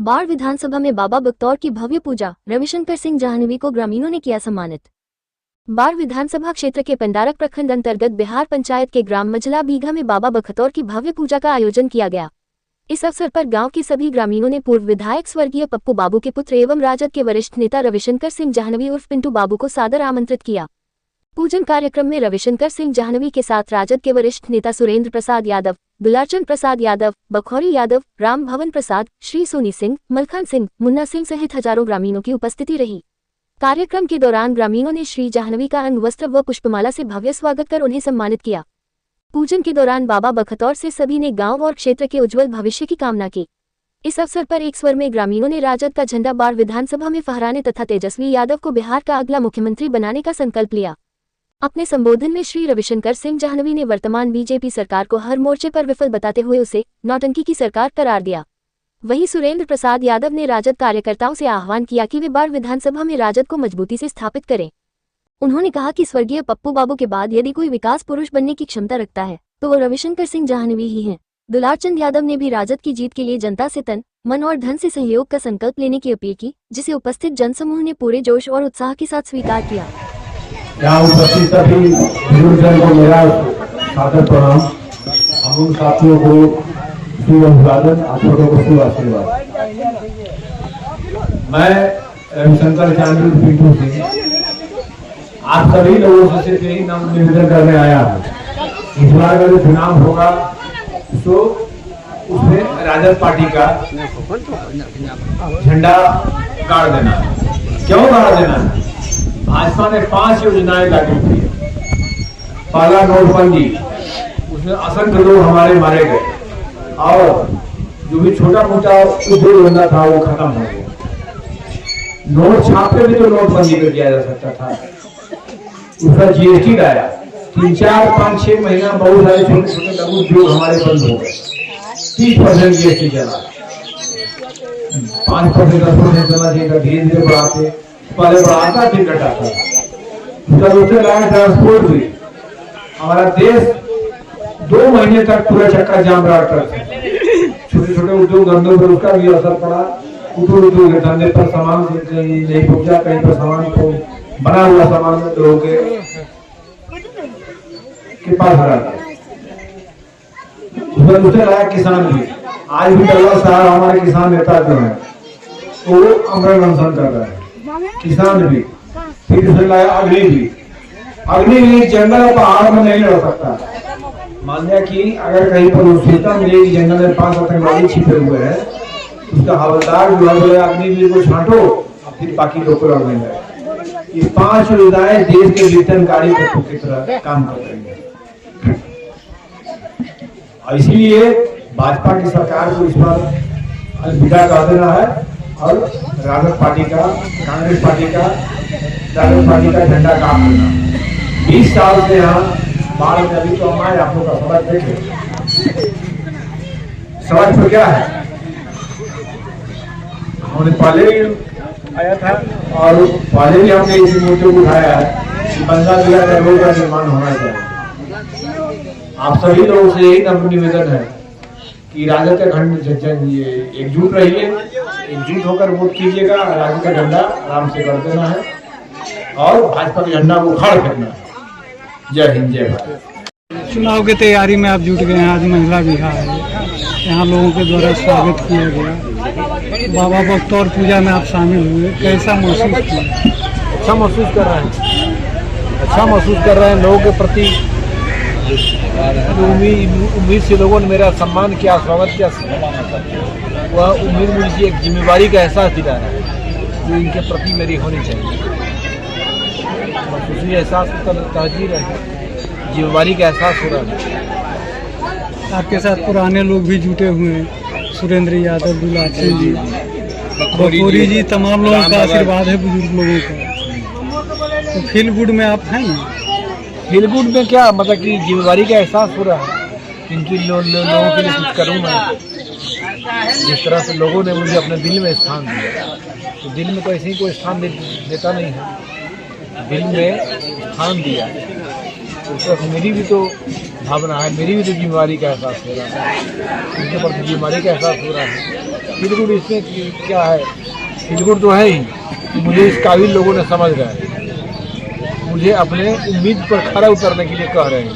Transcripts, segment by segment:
बाढ़ विधानसभा में बाबा बख्तौर की भव्य पूजा, रविशंकर सिंह जाह्नवी को ग्रामीणों ने किया सम्मानित। बाढ़ विधानसभा क्षेत्र के पंडारक प्रखंड अंतर्गत बिहार पंचायत के ग्राम मजला बीघा में बाबा बख्तौर की भव्य पूजा का आयोजन किया गया। इस अवसर पर गांव के सभी ग्रामीणों ने पूर्व विधायक स्वर्गीय पप्पू बाबू के पुत्र एवं राजद के वरिष्ठ नेता रविशंकर सिंह जाह्नवी उर्फ पिंटू बाबू को सादर आमंत्रित किया। पूजन कार्यक्रम में रविशंकर सिंह जाह्नवी के साथ राजद के वरिष्ठ नेता सुरेंद्र प्रसाद यादव, दुलारचंद प्रसाद यादव, बखौरी यादव, राम भवन प्रसाद, श्री सोनी सिंह, मलखान सिंह, मुन्ना सिंह सहित हजारों ग्रामीणों की उपस्थिति रही। कार्यक्रम के दौरान ग्रामीणों ने श्री जाह्नवी का अंग वस्त्र व पुष्पमाला से भव्य स्वागत कर उन्हें सम्मानित किया। पूजन के दौरान बाबा बख्तौर से सभी ने गांव और क्षेत्र के उज्जवल भविष्य की कामना की। इस अवसर पर एक स्वर में ग्रामीणों ने राजद का झंडा बाढ़ विधानसभा में फहराने तथा तेजस्वी यादव को बिहार का अगला मुख्यमंत्री बनाने का संकल्प लिया। अपने संबोधन में श्री रविशंकर सिंह जाह्नवी ने वर्तमान बीजेपी सरकार को हर मोर्चे पर विफल बताते हुए उसे नौटंकी की सरकार करार दिया। वहीं सुरेंद्र प्रसाद यादव ने राजद कार्यकर्ताओं से आह्वान किया कि वे बाढ़ विधानसभा में राजद को मजबूती से स्थापित करें। उन्होंने कहा कि स्वर्गीय पप्पू बाबू के बाद यदि कोई विकास पुरुष बनने की क्षमता रखता है तो वो रविशंकर सिंह जाह्नवी ही हैं। दुलारचंद यादव ने भी राजद की जीत के लिए जनता से तन, मन और धन से सहयोग का संकल्प लेने की अपील की, जिसे उपस्थित जनसमूह ने पूरे जोश और उत्साह के साथ स्वीकार किया। यहाँ उपस्थित सभी बुजुर्गजन को मेरा सादर प्रणाम। हम उन साथियों को शुभ अभिवादन, आप लोगों को शुभ आशीर्वाद। मैं रविशंकर जाह्नवी पिंटू सिंह आप सभी लोगों से यही नाम निवेदन करने आया हूँ। इस बार का जो चुनाव होगा तो उसमें राजद पार्टी का झंडा गाड़ देना है। क्यों गाड़ देना है? भाजपा ने 5 योजनाएं लागू की। पहला नोटबंदी, उसमें असंख्य लोग हमारे मारे गए और जो भी छोटा मोटा उद्योग धंधा था वो खत्म हो गया। नोट छापे भी तो नोटबंदी कर दिया जा सकता था। उसका जीएसटी लाया, 3, 4, 5, 6 महीना बहुत सारे छोटे छोटे लघु उद्योग हमारे बंद हो गए। 30% जीएसटी चला, 5%, 10% चला जाएगा, धीरे धीरे बढ़ाते, पहले बढ़ाता फिर घटाता। दूसरे लाए ट्रांसपोर्ट भी। हमारा देश 2 महीने तक पूरा चक्का जाम रहा ट्रक। छोटे छोटे उद्योग धंधों पर उसका भी असर पड़ा। उद्योग धंधे पर सामान नहीं पहुंचा, कहीं पर सामान को बना हुआ सामान लोगों के पास रहा। दूसरे लाया किसान भी। आज भी टल्ला साहब हमारे किसान नेता जो है वो अमरण अनशन कर रहे हैं, किसान भी। फिर उसने लाया अग्नि भी। अग्नि भी जंगल और पहाड़ में नहीं लड़ सकता। मान लिया कि अगर कहीं पर सूचना मिले कि जंगल में 5 आतंकवादी छिपे हुए हैं, उसका हवलदार जो है बोले अग्निवीर को छांटो और फिर बाकी लोग को लड़ने लगे। ये 5 योजनाएं देश के विघटनकारी तत्वों की तरह काम कर रही है। और इसीलिए भाजपा की सरकार को इस बार अलविदा कह देना है और राजद पार्टी का, कांग्रेस पार्टी का, राजद पार्टी का झंडा काम करना। 20 साल से यहाँ बाढ़ में अभी तो हमारे आप लोग का समझ देखे। समझ तो क्या है? हमने पहले भी आया था और पहले भी हमने इसी मुद्दे को उठाया है कि बंदा दिया का रोड का निर्माण होना चाहिए। आप सभी लोगों से यही नम्र निवेदन है कि राजद का एकजुट रहिए, एकजुट होकर वोट कीजिएगा। राजद का झंडा आराम से कर देना है और भाजपा का झंडा को उखाड़ फेंकना है। जय हिंद, जय भारत। चुनाव की तैयारी में आप जुट गए हैं। आज महिला बीघा है, यहाँ लोगों के द्वारा स्वागत किया गया। बाबा बख्तौर पूजा में आप शामिल हुए, कैसा महसूस किया? अच्छा महसूस कर रहे हैं, अच्छा महसूस कर रहे हैं। लोगों के प्रति उम्मीद से लोगों ने मेरा सम्मान किया, स्वागत किया। वह उम्मीद मुझे एक जिम्मेवारी का एहसास दिला रहा है जो इनके प्रति मेरी होनी चाहिए। खुशी एहसास तहजीर है, जिम्मेवारी का एहसास हो रहा है। आपके साथ पुराने लोग भी जुटे हुए हैं, सुरेंद्र यादव, दुलारचंद जी, बखौरी जी, तमाम लोगों का आशीर्वाद है, बुजुर्ग लोगों का। तो फील गुड में आप हैं? फील गुड में क्या मतलब कि जिम्मेवारी का एहसास हो रहा है। इनकी लोगों के लिए कुछ करूँ मैं। जिस तरह से लोगों ने मुझे अपने दिल में स्थान दिया, तो दिल में तो ऐसे ही कोई स्थान देता नहीं है, दिल में स्थान दिया। उस वक्त मेरी भी तो भावना है, मेरी भी तो जिम्मेवारी का एहसास हो रहा है, उनके प्रति जिम्मेवारी का एहसास हो रहा है। फील गुड इसमें क्या है, फील गुड तो है ही, मुझे इस काबिल लोगों ने समझ गए, मुझे अपने उम्मीद पर खरा उतरने के लिए कह रहे हैं,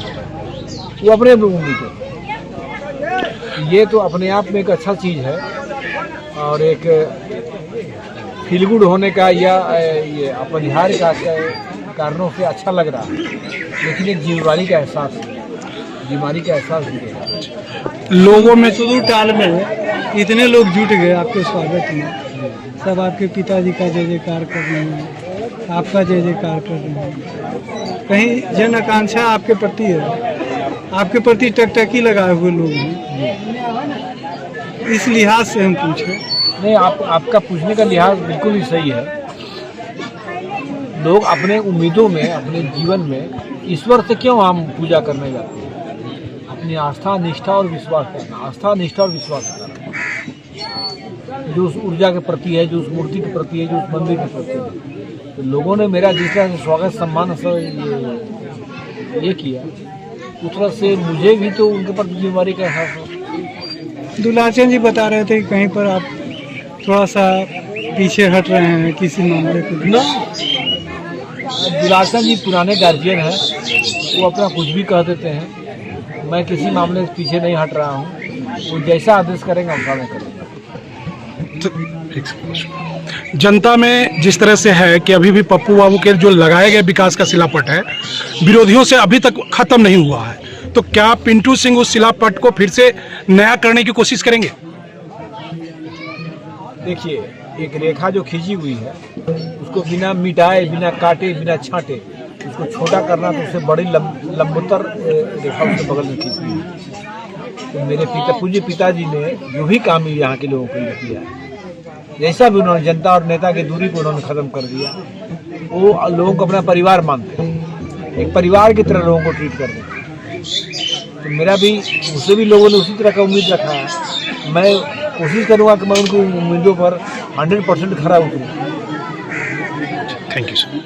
वो अपने उम्मीद है। ये तो अपने आप में एक अच्छा चीज़ है और एक फील गुड होने का या ये अपरिहार्य का कारणों से अच्छा लग रहा है, लेकिन एक जिम्मेदारी का एहसास है, बीमारी का एहसास भी है। लोगों में सुदूर टाल में इतने लोग जुट गए आपके स्वागत में, सब आपके पिताजी का जय जयकार कर रहे हैं, आपका जय जयकार कर रहे हैं। कहीं जन आकांक्षा आपके प्रति है, आपके प्रति टकटकी लगाए हुए लोग हैं, इस लिहाज से हम पूछे। नहीं, आपका पूछने का लिहाज बिल्कुल ही सही है। लोग अपने उम्मीदों में, अपने जीवन में ईश्वर से क्यों हम पूजा करने जाते हैं? अपनी आस्था, निष्ठा और विश्वास करना, आस्था, निष्ठा और विश्वास करना, जो उस ऊर्जा के प्रति है, जो उस मूर्ति के प्रति है, जो उस मंदिर के प्रति है। तो लोगों ने मेरा जिस तरह से स्वागत सम्मान से ये किया, उस तरह से मुझे भी तो उनके प्रति जिम्मेदारी का एहसास हो। दुलाचंद जी बता रहे थे कि कहीं पर आप थोड़ा सा पीछे हट रहे हैं किसी मामले को। ना, दुलाचंद जी पुराने गार्जियन हैं, वो अपना कुछ भी कह देते हैं। मैं किसी मामले से पीछे नहीं हट रहा हूँ, वो जैसा आदेश करेंगे वैसा मैं करूँगा। जनता में जिस तरह से है कि अभी भी पप्पू बाबू के जो लगाए गए विकास का शिलापट है, विरोधियों से अभी तक खत्म नहीं हुआ है, तो क्या पिंटू सिंह उस शिलापट को फिर से नया करने की कोशिश करेंगे? देखिए, एक रेखा जो खींची हुई है, उसको बिना मिटाए, बिना काटे, बिना छांटे उसको छोटा करना, तो उससे बड़ी लंबोत्तर रेखा उसके बगल में खींच दी है। तो मेरे पूज्य पिताजी ने जो भी काम यहाँ के लोगों के लिए किया, जैसा भी उन्होंने जनता और नेता की दूरी को उन्होंने खत्म कर दिया, वो लोगों को अपना परिवार मानते हैं, एक परिवार की तरह लोगों को ट्रीट करते हैं। तो मेरा भी, मुझसे भी लोगों ने उसी तरह का उम्मीद रखा है। मैं कोशिश करूँगा कि मैं उनकी उम्मीदों पर 100% खरा उतरूँ। Thank you sir.